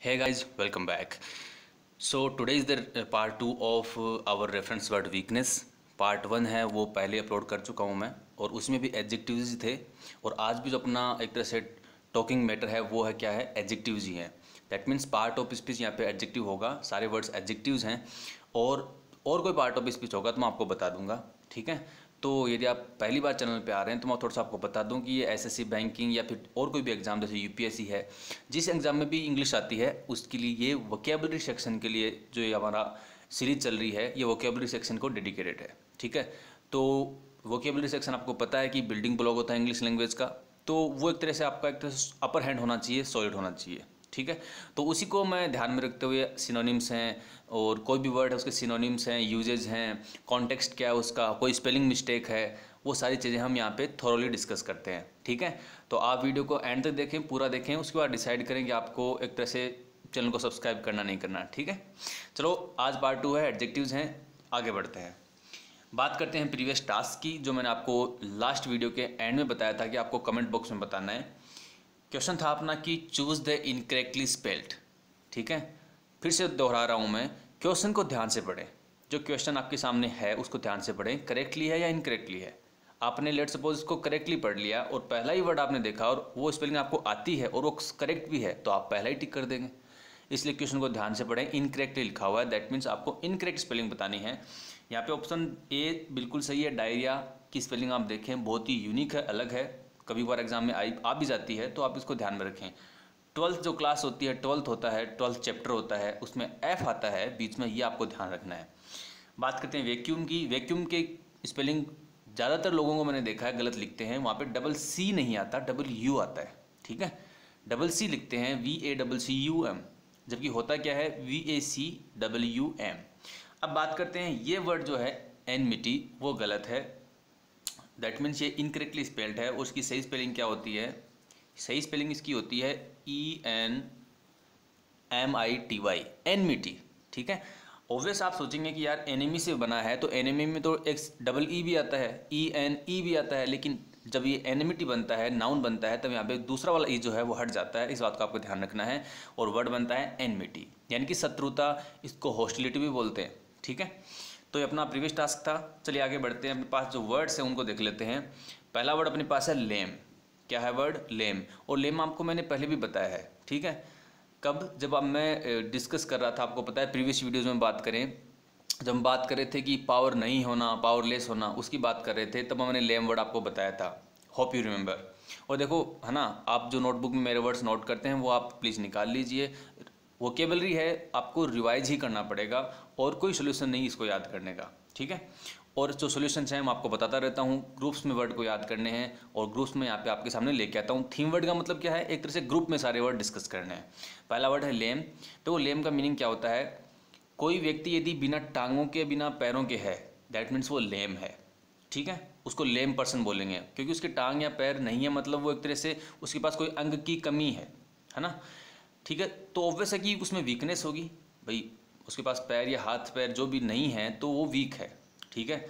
Hey guys, welcome back. So today is the part 2 of our reference word weakness. Part 1 है वो पहले upload कर चुका हूँ मैं, और उसमें भी एडजेक्टिव्स थे। और आज भी जो अपना एक तरह से टॉकिंग मैटर है वो है क्या है, एडजेक्टिव्स ही हैं। That means part of speech यहाँ पे एडजेक्टिव होगा, सारे वर्ड्स एडजेक्टिव्स हैं। और कोई पार्ट ऑफ स्पीच होगा तो मैं आपको बता दूंगा, ठीक है। तो यदि आप पहली बार चैनल पे आ रहे हैं तो मैं थोड़ा सा आपको बता दूं कि ये एसएससी बैंकिंग या फिर और कोई भी एग्ज़ाम जैसे यूपीएससी है, जिस एग्ज़ाम में भी इंग्लिश आती है उसके लिए ये वोकेबलरी सेक्शन के लिए जो ये हमारा सीरीज चल रही है, ये वोकेबलरी सेक्शन को डेडिकेटेड है, ठीक है। तो वोकेबलरी सेक्शन आपको पता है कि बिल्डिंग ब्लॉक होता है इंग्लिश लैंग्वेज का, तो वो एक तरह से आपका एक तरह से अपर हैंड होना चाहिए, सॉलिड होना चाहिए, ठीक है। तो उसी को मैं ध्यान में रखते हुए सिनोनिम्स हैं और कोई भी वर्ड है उसके सिनोनिम्स हैं, यूजेज हैं, कॉन्टेक्स्ट क्या है उसका, कोई स्पेलिंग मिस्टेक है, वो सारी चीज़ें हम यहाँ पे थॉरोली डिस्कस करते हैं, ठीक है। तो आप वीडियो को एंड तक देखें, पूरा देखें, उसके बाद डिसाइड करें कि आपको एक तरह से चैनल को सब्सक्राइब करना नहीं करना, ठीक है। चलो आज पार्ट 2 है, एडजेक्टिव्स हैं, आगे बढ़ते हैं। बात करते हैं प्रीवियस टास्क की, जो मैंने आपको लास्ट वीडियो के एंड में बताया था कि आपको कमेंट बॉक्स में बताना है। क्वेश्चन था अपना कि चूज द इनकरेक्टली स्पेल्ड, ठीक है। फिर से दोहरा रहा हूँ मैं, क्वेश्चन को ध्यान से पढ़ें। जो क्वेश्चन आपके सामने है उसको ध्यान से पढ़ें, करेक्टली है या इनकरेक्टली है। आपने लेट सपोज इसको करेक्टली पढ़ लिया और पहला ही वर्ड आपने देखा और वो स्पेलिंग आपको आती है और वो करेक्ट भी है, तो आप पहला ही टिक कर देंगे। इसलिए क्वेश्चन को ध्यान से पढ़ें, इनकरेक्टली लिखा हुआ है, दैट मीन्स आपको इनकरेक्ट स्पेलिंग बतानी है। यहाँ पे ऑप्शन ए बिल्कुल सही है, डायरिया की स्पेलिंग आप देखें बहुत ही यूनिक है, अलग है, कभी बार एग्जाम में आ भी जाती है, तो आप इसको ध्यान में रखें। 12th जो क्लास होती है, 12th होता है, 12th चैप्टर होता है, उसमें एफ आता है बीच में, ये आपको ध्यान रखना है। बात करते हैं वैक्यूम की। वैक्यूम के स्पेलिंग ज़्यादातर लोगों को मैंने देखा है गलत लिखते हैं, वहाँ पे डबल सी नहीं आता, डबल यू आता है, ठीक है। डबल सी लिखते हैं VACCUM, जबकि होता क्या है VACWM। अब बात करते हैं ये वर्ड जो है एनमिटी, वो गलत है, दैट मीन्स ये इनकरेक्टली स्पेल्ड है। उसकी सही स्पेलिंग क्या होती है? सही स्पेलिंग इसकी होती है ENMITY, एनमिटी, ठीक है। ऑब्वियस आप सोचेंगे कि यार एनिमी से बना है, तो एनिमी में तो एक डबल ई भी आता है, ENE भी आता है, लेकिन जब ये एनिमिटी बनता है, नाउन बनता है, तब यहाँ पे दूसरा वाला ई जो है वो हट जाता है, इस बात को आपको ध्यान रखना है। और वर्ड बनता है एनमिटी, यानी कि शत्रुता, इसको हॉस्टिलिटी भी बोलते हैं, ठीक है। तो ये अपना प्रीवियस टास्क था। चलिए आगे बढ़ते हैं, अपने पास जो वर्ड्स हैं उनको देख लेते हैं। पहला वर्ड अपने पास है लेम। क्या है वर्ड? लेम। और लेम आपको मैंने पहले भी बताया है, ठीक है। कब? जब अब मैं डिस्कस कर रहा था, आपको पता है प्रीवियस वीडियोज़ में बात करें, जब हम बात कर रहे थे कि पावर नहीं होना, पावरलेस होना, उसकी बात कर रहे थे, तब मैंने लेम वर्ड आपको बताया था। Hope you remember. और देखो है ना, आप जो नोटबुक में मेरे वर्ड्स नोट करते हैं वो आप प्लीज़ निकाल लीजिए। वोकेबलरी है, आपको रिवाइज ही करना पड़ेगा, और कोई सोल्यूशन नहीं इसको याद करने का, ठीक है। और जो सोल्यूशंस हैं मैं आपको बताता रहता हूँ, ग्रुप्स में वर्ड को याद करने हैं, और ग्रुप्स में यहाँ पे आपके सामने लेके आता हूँ। थीम वर्ड का मतलब क्या है? एक तरह से ग्रुप में सारे वर्ड डिस्कस करने हैं। पहला वर्ड है लेम। तो लेम का मीनिंग क्या होता है? कोई व्यक्ति यदि बिना टांगों के, बिना पैरों के है, दैट मीन्स वो लेम है, ठीक है। उसको लेम पर्सन बोलेंगे, क्योंकि उसके टांग या पैर नहीं है, मतलब वो एक तरह से उसके पास कोई अंग की कमी है ना, ठीक है। तो ऑब्वियस है कि उसमें वीकनेस होगी, भाई उसके पास पैर या हाथ पैर जो भी नहीं है तो वो वीक है, ठीक है।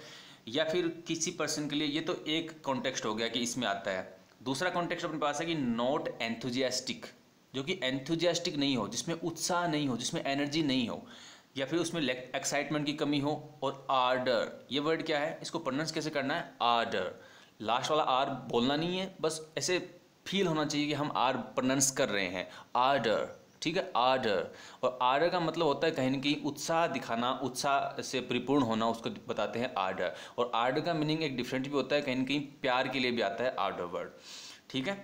या फिर किसी पर्सन के लिए, ये तो एक कॉन्टेक्स्ट हो गया कि इसमें आता है। दूसरा कॉन्टेक्स्ट अपने पास है कि नॉट एंथुजियास्टिक, जो कि एंथुजियास्टिक नहीं हो, जिसमें उत्साह नहीं हो, जिसमें एनर्जी नहीं हो, या फिर उसमें एक्साइटमेंट की कमी हो। और आर्डर, ये वर्ड क्या है, इसको प्रोनाउंस कैसे करना है? आर्डर। लास्ट वाला आर बोलना नहीं है, बस ऐसे फील होना चाहिए कि हम आर प्रोनाउंस कर रहे हैं, आर्डर, ठीक है, आर्डर। और आर्डर का मतलब होता है कहीं ना कहीं उत्साह दिखाना, उत्साह से परिपूर्ण होना, उसको बताते हैं आर्डर। और आर्डर का मीनिंग एक डिफरेंट भी होता है, कहीं ना कहीं प्यार के लिए भी आता है आर्डर वर्ड, ठीक है।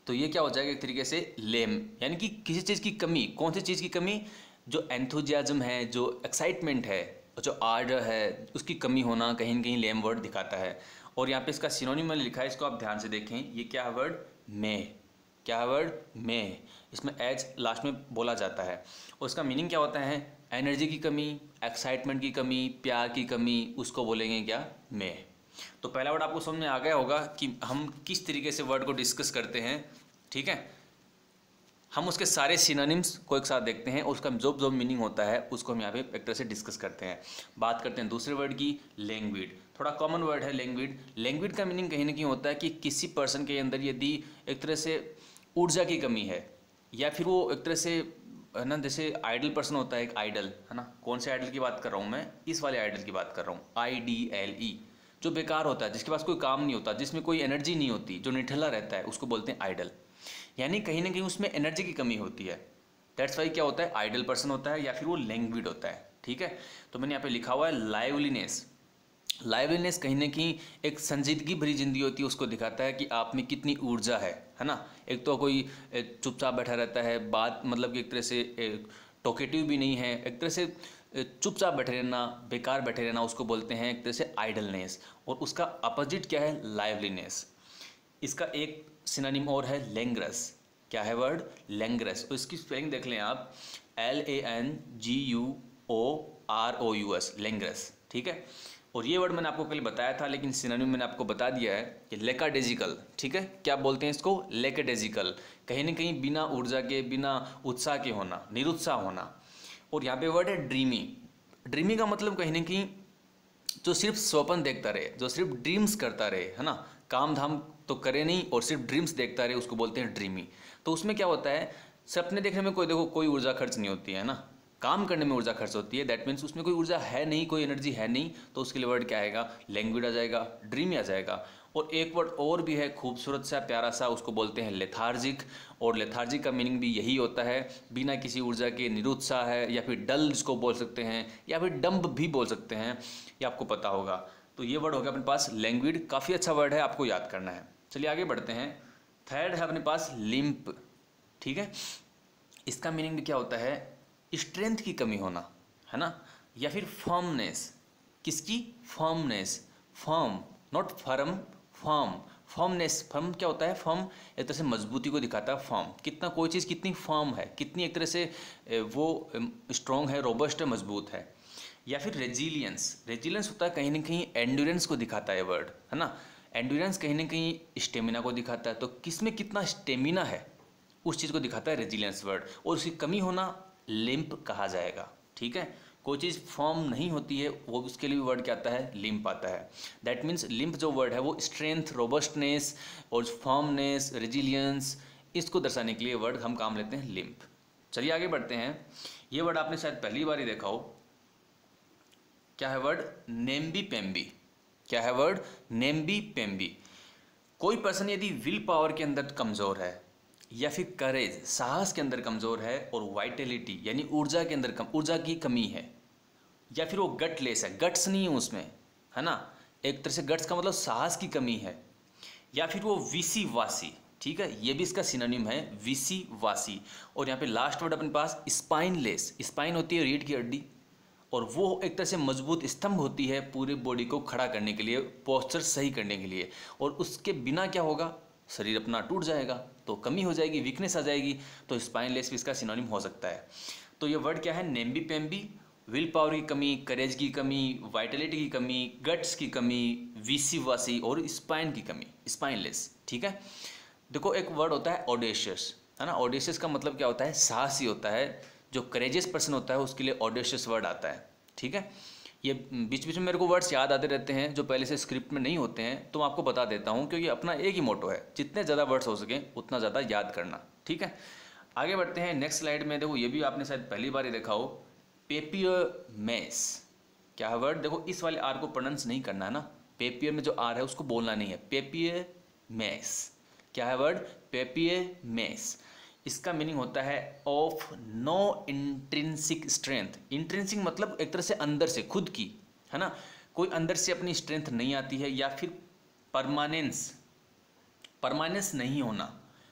तो ये क्या हो जाएगा एक तरीके से लेम, यानी कि किसी चीज़ की कमी। कौन सी चीज़ की कमी? जो एंथुजियाज्म है, जो एक्साइटमेंट है, जो आर्डर है, उसकी कमी होना कहीं ना कहीं लेम वर्ड दिखाता है। और यहाँ पे इसका सिनोनिम मैंने लिखा है, इसको आप ध्यान से देखें। ये क्या है वर्ड? मे। क्या है वर्ड? मे। इसमें एज लास्ट में बोला जाता है, और इसका मीनिंग क्या होता है? एनर्जी की कमी, एक्साइटमेंट की कमी, प्यार की कमी, उसको बोलेंगे क्या? मे। तो पहला वर्ड आपको समझ में आ गया होगा कि हम किस तरीके से वर्ड को डिस्कस करते हैं, ठीक है। हम उसके सारे सिनोनिम्स को एक साथ देखते हैं और उसका जो जो मीनिंग होता है उसको हम यहाँ पे एक तरह से डिस्कस करते हैं। बात करते हैं दूसरे वर्ड की, लैंग्वेज। थोड़ा कॉमन वर्ड है लैंग्वेज। लैंग्वेज का मीनिंग कहीं ना कहीं होता है कि किसी पर्सन के अंदर यदि एक तरह से ऊर्जा की कमी है, या फिर वो एक तरह से है ना, जैसे आइडल पर्सन होता है, एक आइडल, है ना, कौन से आइडल की बात कर रहा हूँ मैं, इस वाले आइडल की बात कर रहा हूँ, IDLE, जो बेकार होता है, जिसके पास कोई काम नहीं होता, जिसमें कोई एनर्जी नहीं होती, जो निठल्ला रहता है, उसको बोलते हैं आइडल। यानी कहीं ना कहीं उसमें एनर्जी की कमी होती है, दैट्स वाई क्या होता है, आइडल पर्सन होता है या फिर वो लैंग्विड होता है। ठीक है, तो मैंने यहाँ पे लिखा हुआ है लाइवलीनेस। लाइवलीनेस कहीं ना कहीं एक संजीदगी भरी जिंदगी होती है, उसको दिखाता है कि आप में कितनी ऊर्जा है ना। एक तो कोई चुपचाप बैठा रहता है, बात मतलब कि एक तरह से टोकेटिव भी नहीं है, एक तरह से चुपचाप बैठे रहना, बेकार बैठे रहना, उसको बोलते हैं एक तरह से आइडलनेस। और उसका अपोजिट क्या है, लाइवलीनेस। इसका एक सिनोनिम और है लैंग्रस। क्या है वर्ड, लैंग्रस। और इसकी स्पेलिंग देख लें आप, LANGUOROUS, लैंग्रस। ठीक है, और ये वर्ड मैंने आपको कल बताया था, लेकिन सिनोनिम मैंने आपको बता दिया है कि लेकाडेजिकल। ठीक है, क्या बोलते हैं इसको, लेकाडेजिकल, कहीं ना कहीं बिना ऊर्जा के, बिना उत्साह के होना, निरुत्साह होना। और यहाँ पे वर्ड है ड्रीमी। ड्रीमी का मतलब कहीं ना कहीं जो सिर्फ स्वप्न देखता रहे, जो सिर्फ ड्रीम्स करता रहे, है ना, काम धाम तो करे नहीं और सिर्फ ड्रीम्स देखता रहे, उसको बोलते हैं ड्रीमी। तो उसमें क्या होता है, सपने देखने में कोई ऊर्जा खर्च नहीं होती है ना, काम करने में ऊर्जा खर्च होती है। दैट मीन्स उसमें कोई ऊर्जा है नहीं, कोई एनर्जी है नहीं, तो उसके लिए वर्ड क्या आएगा, लैंग्विड आ जाएगा, ड्रीमी आ जाएगा। और एक वर्ड और भी है खूबसूरत सा, प्यारा सा, उसको बोलते हैं लेथार्जिक। और लेथार्जिक का मीनिंग भी यही होता है, बिना किसी ऊर्जा के निरुत्साह है, या फिर डल जिसको बोल सकते हैं, या फिर डम्ब भी बोल सकते हैं, ये आपको पता होगा। तो ये वर्ड होगा अपने पास लैंग्विड, काफ़ी अच्छा वर्ड है, आपको याद करना है। चलिए आगे बढ़ते हैं। थर्ड है अपने पास लिम्प। ठीक है, इसका मीनिंग भी क्या होता है, स्ट्रेंथ की कमी होना, है ना, या फिर फर्मनेस। किसकी, firmness, firm, not firm, firm, firmness. Firm क्या होता है, फर्म एक तरह से मजबूती को दिखाता है। फर्म कितना, कोई चीज़ कितनी फर्म है, कितनी एक तरह से वो स्ट्रॉन्ग है, रोबस्ट है, मजबूत है। या फिर रेजिलियंस। रेजिलियंस होता है कहीं ना कहीं एंड्योरेंस को दिखाता है वर्ड, है ना। एंड्योरेंस कहीं ना कहीं स्टेमिना को दिखाता है, तो किसमें कितना स्टेमिना है उस चीज़ को दिखाता है रेजिलियंस वर्ड। और उसकी कमी होना लिम्प कहा जाएगा। ठीक है, कोई चीज़ फॉर्म नहीं होती है, वो उसके लिए वर्ड क्या आता है, लिम्प आता है। दैट मीन्स लिम्प जो वर्ड है वो स्ट्रेंथ, रोबस्टनेस और फॉर्मनेस, रेजिलियंस, इसको दर्शाने के लिए वर्ड हम काम लेते हैं लिम्प। चलिए आगे बढ़ते हैं। ये वर्ड आपने शायद पहली बार ही देखा हो। क्या है वर्ड, नेम्बी पेम्बी। क्या है वर्ड, नेम्बी पेम्बी। कोई पर्सन यदि विल पावर के अंदर कमज़ोर है, या फिर करेज, साहस के अंदर कमज़ोर है, और वाइटलिटी यानी ऊर्जा के अंदर ऊर्जा की कमी है, या फिर वो गटलेस है, गट्स नहीं है उसमें, है ना, एक तरह से गट्स का मतलब साहस की कमी है, या फिर वो विसी वासी। ठीक है, ये भी इसका सिनोनिम है, विसी वासी। और यहाँ पे लास्ट वर्ड अपने पास स्पाइनलेस। स्पाइन होती है रीढ़ की हड्डी, और वो एक तरह से मजबूत स्तंभ होती है पूरे बॉडी को खड़ा करने के लिए, पोस्चर सही करने के लिए। और उसके बिना क्या होगा, शरीर अपना टूट जाएगा, तो कमी हो जाएगी, वीकनेस आ जाएगी। तो स्पाइनलेस भी इसका सिनोनिम हो सकता है। तो ये वर्ड क्या है, नेम्बी पेम्बी, विल पावर की कमी, करेज की कमी, वाइटलिटी की कमी, गट्स की कमी, वीसी वासी और स्पाइन की कमी, स्पाइनलेस। ठीक है, देखो एक वर्ड होता है ऑडेशियस, है ना। ऑडेशियस का मतलब क्या होता है, साहसी होता है। जो करेजियस पर्सन होता है उसके लिए ऑडेशियस वर्ड आता है। ठीक है, ये बीच बीच में मेरे को वर्ड्स याद आते रहते हैं जो पहले से स्क्रिप्ट में नहीं होते हैं, तो मैं आपको बता देता हूँ, क्योंकि अपना एक ही मोटो है, जितने ज़्यादा वर्ड्स हो सकें उतना ज़्यादा याद करना। ठीक है, आगे बढ़ते हैं। नेक्स्ट स्लाइड में देखो, ये भी आपने शायद पहली बार ही देखा हो, पेपियर मैस। क्या है वर्ड, देखो इस वाले आर को प्रोनाउंस नहीं करना है ना, पेपियर में जो आर है उसको बोलना नहीं है, पेपियर मैस। क्या है वर्ड, पेपियर मैस। इसका मीनिंग होता है of no intrinsic strength. Intrinsic मतलब एक तरह से अंदर से, खुद की, है ना, कोई अंदर से अपनी स्ट्रेंथ नहीं आती है, या फिर परमानेंस, परमानेंस नहीं होना।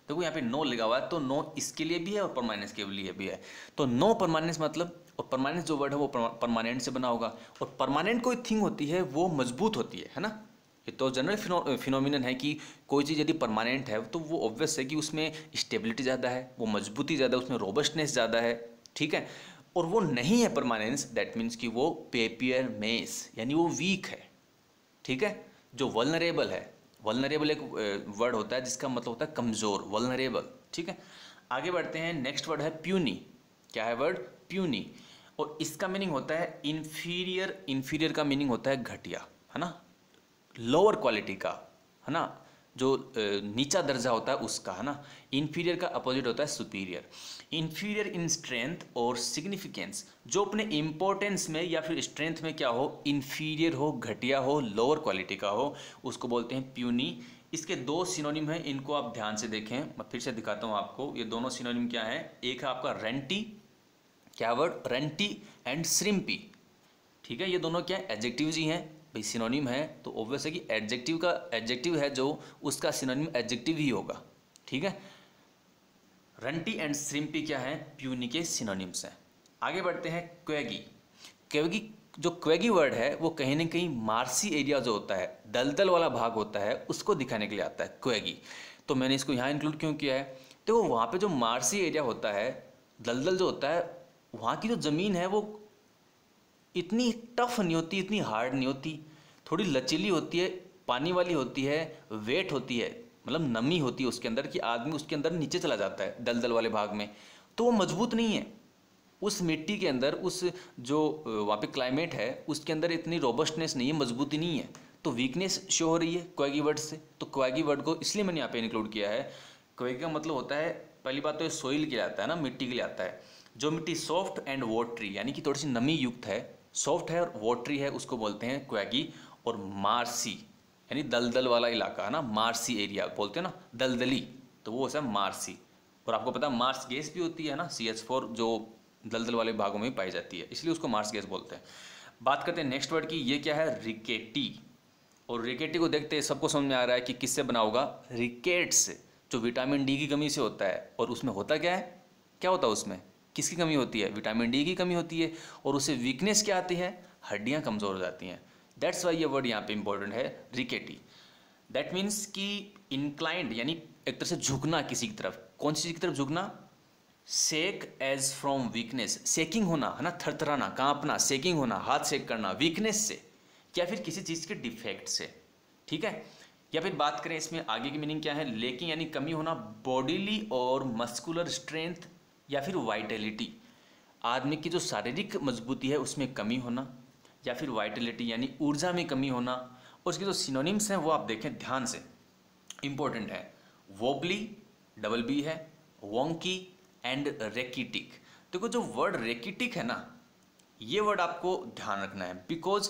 देखो यहाँ पे नो लगा हुआ है, तो नो इसके लिए भी है और परमानेंस के लिए भी है। तो नो परमानेंस मतलब, और परमानेंस जो वर्ड है वो परमानेंट से बना होगा, और परमानेंट कोई थिंग होती है वो मजबूत होती है ना। ये तो जनरल फिनोमिनन है कि कोई चीज़ यदि परमानेंट है तो वो ऑब्वियस है कि उसमें स्टेबिलिटी ज़्यादा है, वो मजबूती ज़्यादा है, उसमें रोबस्टनेस ज़्यादा है। ठीक है, और वो नहीं है परमानेंस, दैट मीन्स कि वो पेपियर मेस यानी वो वीक है। ठीक है, जो वल्नरेबल है, वल्नरेबल एक वर्ड होता है जिसका मतलब होता है कमज़ोर, वल्नरेबल। ठीक है, आगे बढ़ते हैं। नेक्स्ट वर्ड है प्यूनी। क्या है वर्ड, प्यूनी। और इसका मीनिंग होता है इन्फीरियर। इन्फीरियर का मीनिंग होता है घटिया, है ना, लोअर क्वालिटी का, है ना, जो नीचा दर्जा होता है उसका, है ना। इन्फीरियर का अपोजिट होता है सुपीरियर। इन्फीरियर इन स्ट्रेंथ और सिग्निफिकेंस, जो अपने इंपॉर्टेंस में या फिर स्ट्रेंथ में क्या हो, इन्फीरियर हो, घटिया हो, लोअर क्वालिटी का हो, उसको बोलते हैं प्यूनी। इसके दो सिनोनिम हैं, इनको आप ध्यान से देखें, मैं फिर से दिखाता हूँ आपको। ये दोनों सिनोनिम क्या है, एक है आपका रेंटी, क्या वर्ड, रेंटी एंड श्रिम्पी, ठीक है। ये दोनों क्या है, एडजेक्टिव्स ही हैं भाई, सिनोनिम है तो ऑब्वियस है कि एडजेक्टिव का एडजेक्टिव है जो, उसका सिनोनिम एडजेक्टिव ही होगा, ठीक है। रंटी एंड श्रिम्पी क्या है, प्यूनी के सिनोनिम्स हैं। आगे बढ़ते हैं, क्वेगी। क्वेगी, जो क्वेगी वर्ड है वो कहीं ना कहीं मार्सी एरिया जो होता है, दलदल वाला भाग होता है, उसको दिखाने के लिए आता है क्वेगी। तो मैंने इसको यहाँ इंक्लूड क्यों किया है, तो वहाँ पे जो मार्सी एरिया होता है, दलदल जो होता है, वहाँ की जो ज़मीन है वो इतनी टफ नहीं होती, इतनी हार्ड नहीं होती, थोड़ी लचीली होती है, पानी वाली होती है, वेट होती है, मतलब नमी होती है उसके अंदर कि आदमी उसके अंदर नीचे चला जाता है दलदल वाले भाग में, तो वो मजबूत नहीं है। उस मिट्टी के अंदर, उस जो वहाँ पे क्लाइमेट है उसके अंदर इतनी रोबस्टनेस नहीं है, मजबूती नहीं है, तो वीकनेस शो हो रही है क्वेगी वर्ड से। तो क्वेगी वर्ड को इसलिए मैंने यहाँ पे इंक्लूड किया है। क्वेगी का मतलब होता है, पहली बात तो ये सोइल के लिए आता है ना, मिट्टी के लिए आता है। जो मिट्टी सॉफ्ट एंड वॉटरी, यानी कि थोड़ी सी नमी युक्त है, सॉफ्ट है और वॉटरी है, उसको बोलते हैं क्वेगी। और मार्सी यानी दलदल वाला इलाका है ना, मार्सी एरिया बोलते हैं ना, दलदली, तो वो होता है मार्सी। और आपको पता है मार्स गैस भी होती है ना, CH4, जो दलदल वाले भागों में पाई जाती है, इसलिए उसको मार्स गैस बोलते हैं। बात करते हैं नेक्स्ट वर्ड की, ये क्या है, रिकेटी। और रिकेटी को देखते हैं सबको समझ में आ रहा है कि किससे बना होगा, रिकेट्स, जो विटामिन डी की कमी से होता है। और उसमें होता क्या है, क्या होता है उसमें, किसकी कमी होती है, विटामिन डी की कमी होती है, और उससे वीकनेस क्या आती है, हड्डियाँ कमज़ोर हो जाती हैं। दैट्स वाई ये वर्ड यहाँ पे इंपॉर्टेंट है, रिकेटी। दैट मीन्स कि इंक्लाइंड, यानी एक तरह से झुकना किसी की तरफ, कौन सी चीज़ की तरफ झुकना, सेक एज फ्रॉम वीकनेस, सेकिंग होना है ना, थरथराना, कांपना, सेकिंग होना, हाथ सेक करना, वीकनेस से, या फिर किसी चीज़ के डिफेक्ट से, ठीक है। या फिर बात करें इसमें आगे की मीनिंग क्या है, लेकिन यानी कमी होना, बॉडीली और मस्कुलर स्ट्रेंथ या फिर वाइटलिटी, आदमी की जो शारीरिक मजबूती है उसमें कमी होना, या फिर वाइटलिटी यानी ऊर्जा में कमी होना। और उसके जो सिनोनिम्स हैं वो आप देखें ध्यान से, इंपॉर्टेंट है, वोबली, डबल बी है, वोंकी एंड रेकिटिक। देखो जो वर्ड रेकिटिक है ना, ये वर्ड आपको ध्यान रखना है, बिकॉज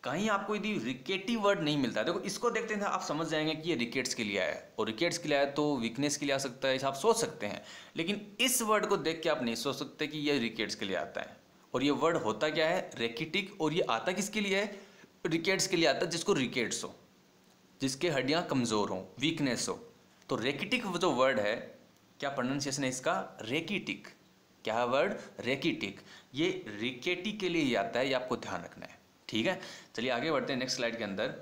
कहीं आपको यदि रिकेटी वर्ड नहीं मिलता है, देखो इसको देखते हैं आप समझ जाएंगे कि ये रिकेट्स के लिए आया है, और रिकेट्स के लिए आया तो वीकनेस के लिए आ सकता है, आप सोच सकते हैं। लेकिन इस वर्ड को देख के आप नहीं सोच सकते कि ये रिकेट्स के लिए आता है। और ये वर्ड होता क्या है, रेकिटिक, और ये आता किसके लिए है, रिकेट्स के लिए आता है, जिसको रिकेट्स हो, जिसके हड्डियाँ कमज़ोर हों, वीकनेस हो। तो रेकिटिक जो वर्ड है, क्या प्रोनाउंसिएशन है इसका, रेकिटिक। क्या वर्ड, रेकिटिक। ये रिकेटी के लिए ही आता है, ये आपको ध्यान रखना है, ठीक है। चलिए आगे बढ़ते हैं, नेक्स्ट स्लाइड के अंदर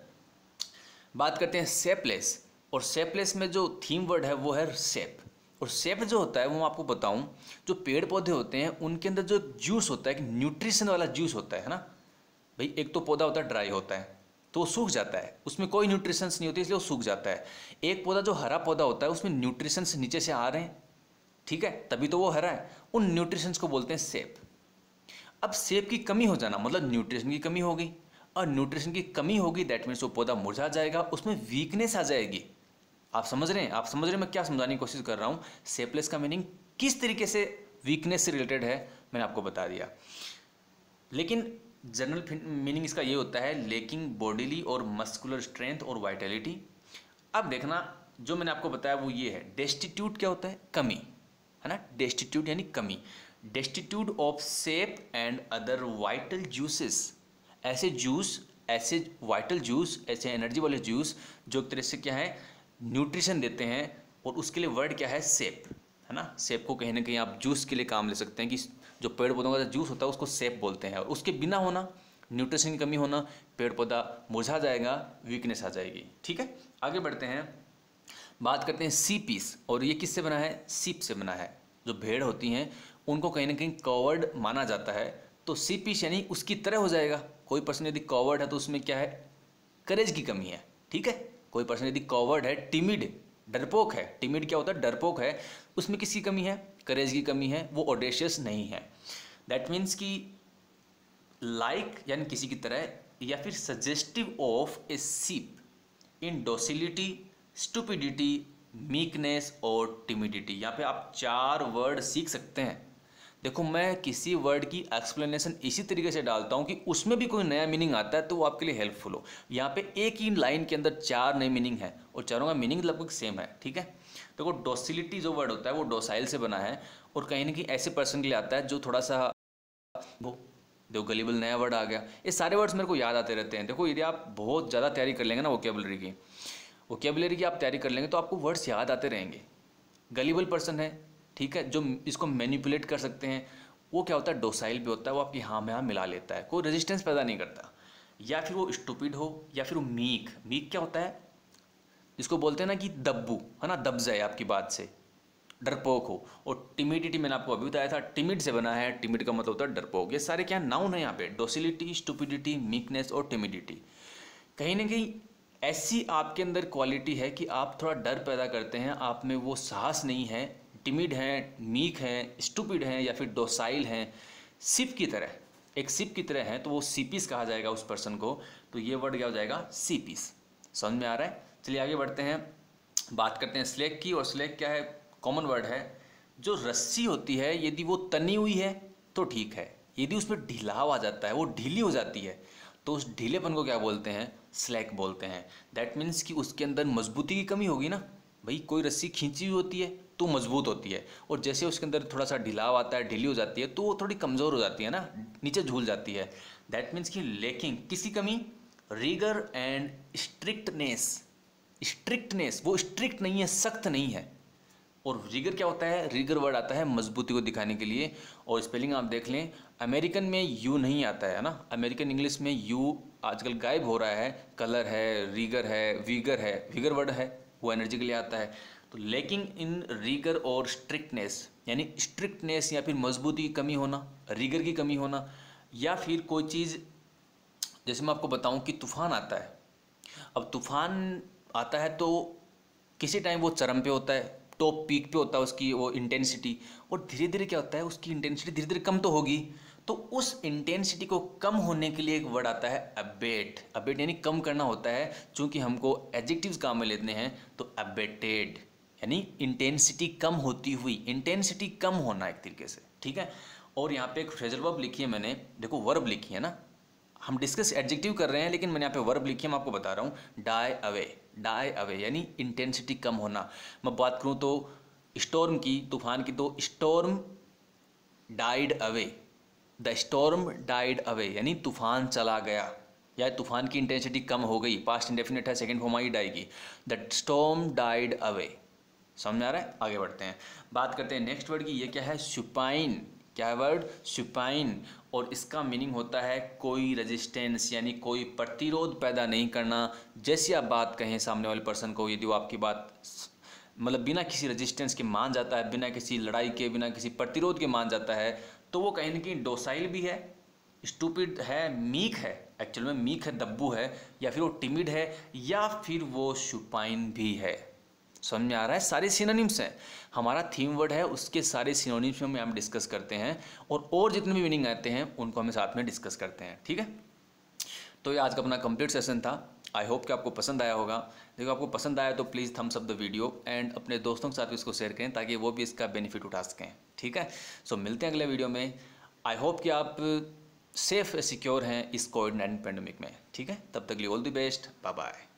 बात करते हैं सेपलेस। और सेपलेस में जो थीम वर्ड है वो है सेप। और सेप जो होता है वो मैं आपको बताऊं, जो पेड़ पौधे होते हैं उनके अंदर जो जूस होता है, एक न्यूट्रिशन वाला जूस होता है ना भाई। एक तो पौधा होता है ड्राई होता है तो वो सूख जाता है, उसमें कोई न्यूट्रिशंस नहीं होती इसलिए वो सूख जाता है। एक पौधा जो हरा पौधा होता है उसमें न्यूट्रिशंस नीचे से आ रहे हैं, ठीक है, तभी तो वो हरा है। उन न्यूट्रिशंस को बोलते हैं सेप। अब सेप की कमी हो जाना मतलब न्यूट्रिशन की कमी हो गई, और न्यूट्रिशन की कमी होगी दैट मीन्स वो पौधा मुरझा जाएगा, उसमें वीकनेस आ जाएगी। आप समझ रहे हैं, आप समझ रहे हैं मैं क्या समझाने की कोशिश कर रहा हूँ। सेपलेस का मीनिंग किस तरीके से वीकनेस से रिलेटेड है मैंने आपको बता दिया। लेकिन जनरल मीनिंग इसका ये होता है, लेकिंग बॉडीली और मस्कुलर स्ट्रेंथ और वाइटलिटी। अब देखना जो मैंने आपको बताया वो ये है, डेस्टिट्यूट क्या होता है, कमी, है ना, डेस्टिट्यूट यानी कमी। Destitute of shape and other vital juices, ऐसे जूस, ऐसे वाइटल जूस, ऐसे एनर्जी वाले जूस जो एक तरह से क्या है, न्यूट्रिशन देते हैं। और उसके लिए वर्ड क्या है, सेप, है ना। सेप को कहीं ना कहीं आप जूस के लिए काम ले सकते हैं, कि जो पेड़ पौधों का जूस होता है उसको सेप बोलते हैं। और उसके बिना होना, न्यूट्रिशन की कमी होना, पेड़ पौधा मुरझा जाएगा, वीकनेस आ जाएगी, ठीक है। आगे बढ़ते हैं, बात करते हैं सी पीस। और ये किससे बना है, सीप से बना है। जो भेड़ होती हैं उनको कहीं ना कहीं कवर्ड माना जाता है, तो सी पीस यानी उसकी तरह हो जाएगा। कोई पर्सन यदि कवर्ड है तो उसमें क्या है, करेज की कमी है, ठीक है। कोई पर्सन यदि कवर्ड है, टिमिड, डरपोक है, टिमिड क्या होता है, डरपोक है, उसमें किसकी कमी है, करेज की कमी है, वो ऑडेशियस नहीं है। दैट मीन्स कि लाइक यानी किसी की तरह, या फिर सजेस्टिव ऑफ ए सीप इन डोसिलिटी, स्टुपिडिटी, मीकनेस और टिमिडिटी। यहाँ पे आप 4 वर्ड सीख सकते हैं। देखो मैं किसी वर्ड की एक्सप्लेनेशन इसी तरीके से डालता हूँ कि उसमें भी कोई नया मीनिंग आता है तो वो आपके लिए हेल्पफुल हो। यहाँ पे एक ही लाइन के अंदर 4 नए मीनिंग है और चारों का मीनिंग लगभग सेम है, ठीक है। देखो डोसिलिटी जो वर्ड होता है वो डोसाइल से बना है और कहीं ना कहीं ऐसे पर्सन के लिए आता है जो थोड़ा सा वो देखो गलीबल नया वर्ड आ गया। ये सारे वर्ड्स मेरे को याद आते रहते हैं। देखो यदि आप बहुत ज़्यादा तैयारी कर लेंगे ना वोकेबलरी की आप तैयारी कर लेंगे तो आपको वर्ड्स याद आते रहेंगे। गलीबल पर्सन है, ठीक है, जो इसको मैनिपुलेट कर सकते हैं, वो क्या होता है डोसाइल भी होता है, वो आपकी हाँ में हाँ मिला लेता है, कोई रेजिस्टेंस पैदा नहीं करता। या फिर वो स्टूपिड हो या फिर वो मीक। मीक क्या होता है, जिसको बोलते हैं ना कि दब्बू है ना, दब जाए आपकी बात से, डरपोक हो। और टिमिडिटी मैंने आपको अभी बताया था, टिमिड से बना है, टिमिड का मतलब होता है डरपोक। ये सारे क्या नाउन है यहाँ पे, डोसिलिटी, स्टुपिडिटी, मीकनेस और टिमिडिटी। कहीं ना कहीं ऐसी आपके अंदर क्वालिटी है कि आप थोड़ा डर पैदा करते हैं, आप में वो साहस नहीं है, टिमिड हैं, मीक हैं, स्टूपिड हैं या फिर डोसाइल हैं, सिप की तरह, एक सिप की तरह है, तो वो सीपीस कहा जाएगा उस पर्सन को। तो ये वर्ड क्या हो जाएगा, सीपीस। समझ में आ रहा है। चलिए आगे बढ़ते हैं, बात करते हैं स्लेग की। और स्लेग क्या है, कॉमन वर्ड है। जो रस्सी होती है यदि वो तनी हुई है तो ठीक है, यदि उसमें ढिलाव आ जाता है, वो ढीली हो जाती है, तो उस ढीलेपन को क्या बोलते हैं, स्लैक बोलते हैं। दैट मीन्स कि उसके अंदर मजबूती की कमी होगी ना। भाई कोई रस्सी खींची हुई होती है तो मजबूत होती है, और जैसे उसके अंदर थोड़ा सा ढिलाव आता है, ढीली हो जाती है, तो वो थोड़ी कमज़ोर हो जाती है ना, नीचे झूल जाती है। दैट मीन्स कि लेकिंग, किसी कमी, रिगर एंड स्ट्रिक्टनेस। स्ट्रिक्टनेस, वो स्ट्रिक्ट नहीं है, सख्त नहीं है। और रिगर क्या होता है, रिगर वर्ड आता है मजबूती को दिखाने के लिए। और स्पेलिंग आप देख लें, अमेरिकन में यू नहीं आता है ना, अमेरिकन इंग्लिश में यू आजकल गायब हो रहा है। कलर है, रिगर है, वीगर वर्ड है, वो एनर्जी के लिए आता है। तो लेकिन इन रिगर और स्ट्रिक्टनेस, यानी स्ट्रिक्टनेस या फिर मजबूती की कमी होना, रिगर की कमी होना, या फिर कोई चीज़, जैसे मैं आपको बताऊं कि तूफान आता है। अब तूफान आता है तो किसी टाइम वो चरम पे होता है, टॉप पीक पे होता है उसकी वो इंटेंसिटी, और धीरे धीरे क्या होता है, उसकी इंटेंसिटी धीरे धीरे कम तो होगी। तो उस इंटेंसिटी को कम होने के लिए एक वर्ड आता है अबेट। अबेट यानी कम करना होता है। चूंकि हमको एडजेक्टिव्स काम में लेने हैं तो अबेटेड यानी इंटेंसिटी कम होती हुई, इंटेंसिटी कम होना एक तरीके से, ठीक है। और यहाँ पे एक फ्रेजल वर्ब लिखी है मैंने, देखो वर्ब लिखी है ना, हम डिस्कस एडजेक्टिव कर रहे हैं लेकिन मैंने यहाँ पे वर्ब लिखी है, मैं आपको बता रहा हूँ। डाई अवे, डाई अवे यानी इंटेंसिटी कम होना। मैं बात करूँ तो स्टॉर्म की, तूफान की, तो storm died away, the storm died away यानी तूफान चला गया, या तूफान की इंटेंसिटी कम हो गई। पास्ट इंडेफिनिट है, सेकंड फॉर्म आइड आएगी, द स्टॉर्म डाइड अवे। समझ में आ रहा है। आगे बढ़ते हैं, बात करते हैं नेक्स्ट वर्ड की। ये क्या है, सुपाइन। क्या है वर्ड, सुपाइन। और इसका मीनिंग होता है कोई रेजिस्टेंस, यानी कोई प्रतिरोध पैदा नहीं करना। जैसी आप बात कहें सामने वाले पर्सन को, यदि वो आपकी बात मतलब बिना किसी रेजिस्टेंस के मान जाता है, बिना किसी लड़ाई के, बिना किसी प्रतिरोध के मान जाता है, तो वो कहीं ना कहीं डोसाइल भी है, स्टूपिड है, मीक है, एक्चुअल में मीक है, दब्बू है, या फिर वो टिमिड है, या फिर वो सुपाइन भी है। समझ में आ रहा है। सारे सिनोनिम्स हैं, हमारा थीम वर्ड है, उसके सारे सिनोनिम्स में हम डिस्कस करते हैं, और जितने भी मीनिंग आते हैं उनको हम साथ में डिस्कस करते हैं, ठीक है। तो ये आज का अपना कंप्लीट सेशन था। आई होप कि आपको पसंद आया होगा। देखो आपको पसंद आया तो please Thums up the video and अपने दोस्तों के साथ भी इसको शेयर करें ताकि वो भी इसका बेनिफिट उठा सकें, ठीक है। सो मिलते हैं अगले वीडियो में। आई होप कि आप सेफ सिक्योर हैं इस कोविड-19 पैंडेमिक में, ठीक है। तब तक लिए all the best, bye bye.